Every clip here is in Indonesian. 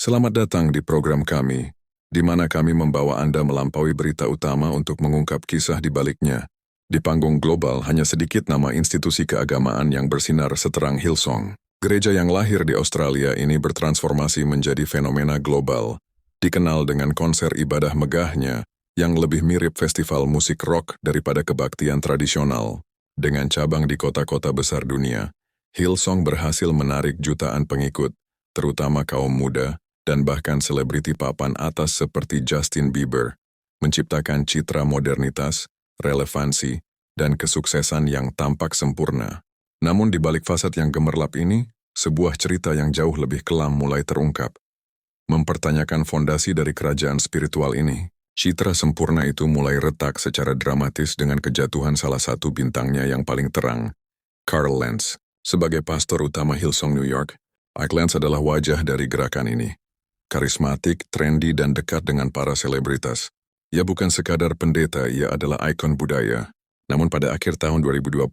Selamat datang di program kami, di mana kami membawa Anda melampaui berita utama untuk mengungkap kisah di baliknya. Di panggung global hanya sedikit nama institusi keagamaan yang bersinar seterang Hillsong. Gereja yang lahir di Australia ini bertransformasi menjadi fenomena global, dikenal dengan konser ibadah megahnya yang lebih mirip festival musik rock daripada kebaktian tradisional. Dengan cabang di kota-kota besar dunia, Hillsong berhasil menarik jutaan pengikut, terutama kaum muda, dan bahkan selebriti papan atas seperti Justin Bieber, menciptakan citra modernitas, relevansi, dan kesuksesan yang tampak sempurna. Namun di balik fasad yang gemerlap ini, sebuah cerita yang jauh lebih kelam mulai terungkap. Mempertanyakan fondasi dari kerajaan spiritual ini, citra sempurna itu mulai retak secara dramatis dengan kejatuhan salah satu bintangnya yang paling terang, Carl Lentz. Sebagai pastor utama Hillsong New York, Ike Lentz adalah wajah dari gerakan ini. Karismatik, trendy, dan dekat dengan para selebritas. Ia bukan sekadar pendeta, ia adalah ikon budaya. Namun pada akhir tahun 2020,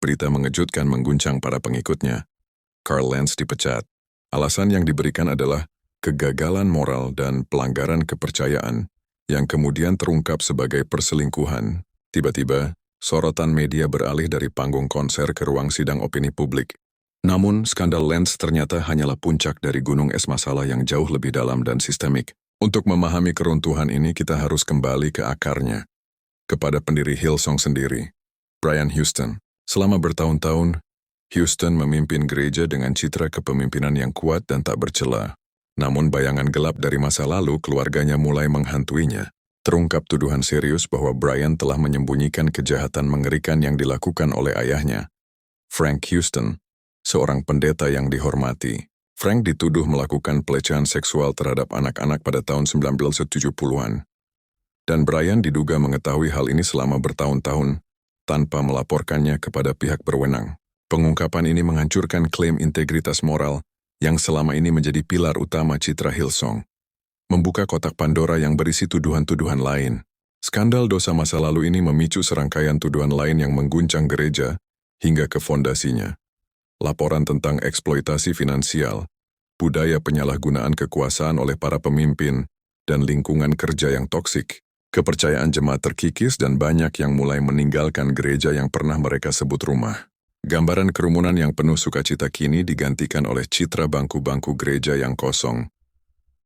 berita mengejutkan mengguncang para pengikutnya. Carl Lentz dipecat. Alasan yang diberikan adalah kegagalan moral dan pelanggaran kepercayaan yang kemudian terungkap sebagai perselingkuhan. Tiba-tiba, sorotan media beralih dari panggung konser ke ruang sidang opini publik. Namun, skandal Lentz ternyata hanyalah puncak dari gunung es masalah yang jauh lebih dalam dan sistemik. Untuk memahami keruntuhan ini, kita harus kembali ke akarnya. Kepada pendiri Hillsong sendiri, Brian Houston. Selama bertahun-tahun, Houston memimpin gereja dengan citra kepemimpinan yang kuat dan tak bercela. Namun bayangan gelap dari masa lalu keluarganya mulai menghantuinya. Terungkap tuduhan serius bahwa Brian telah menyembunyikan kejahatan mengerikan yang dilakukan oleh ayahnya, Frank Houston, seorang pendeta yang dihormati. Frank dituduh melakukan pelecehan seksual terhadap anak-anak pada tahun 1970-an. Dan Brian diduga mengetahui hal ini selama bertahun-tahun, tanpa melaporkannya kepada pihak berwenang. Pengungkapan ini menghancurkan klaim integritas moral yang selama ini menjadi pilar utama citra Hillsong. Membuka kotak Pandora yang berisi tuduhan-tuduhan lain. Skandal dosa masa lalu ini memicu serangkaian tuduhan lain yang mengguncang gereja hingga ke fondasinya. Laporan tentang eksploitasi finansial, budaya penyalahgunaan kekuasaan oleh para pemimpin, dan lingkungan kerja yang toksik. Kepercayaan jemaat terkikis dan banyak yang mulai meninggalkan gereja yang pernah mereka sebut rumah. Gambaran kerumunan yang penuh sukacita kini digantikan oleh citra bangku-bangku gereja yang kosong.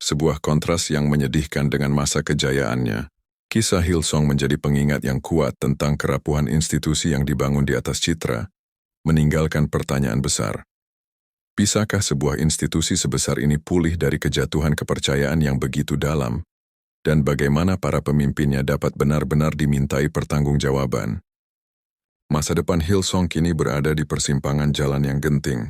Sebuah kontras yang menyedihkan dengan masa kejayaannya. Kisah Hillsong menjadi pengingat yang kuat tentang kerapuhan institusi yang dibangun di atas citra, meninggalkan pertanyaan besar. Bisakah sebuah institusi sebesar ini pulih dari kejatuhan kepercayaan yang begitu dalam? Dan bagaimana para pemimpinnya dapat benar-benar dimintai pertanggungjawaban? Masa depan Hillsong kini berada di persimpangan jalan yang genting.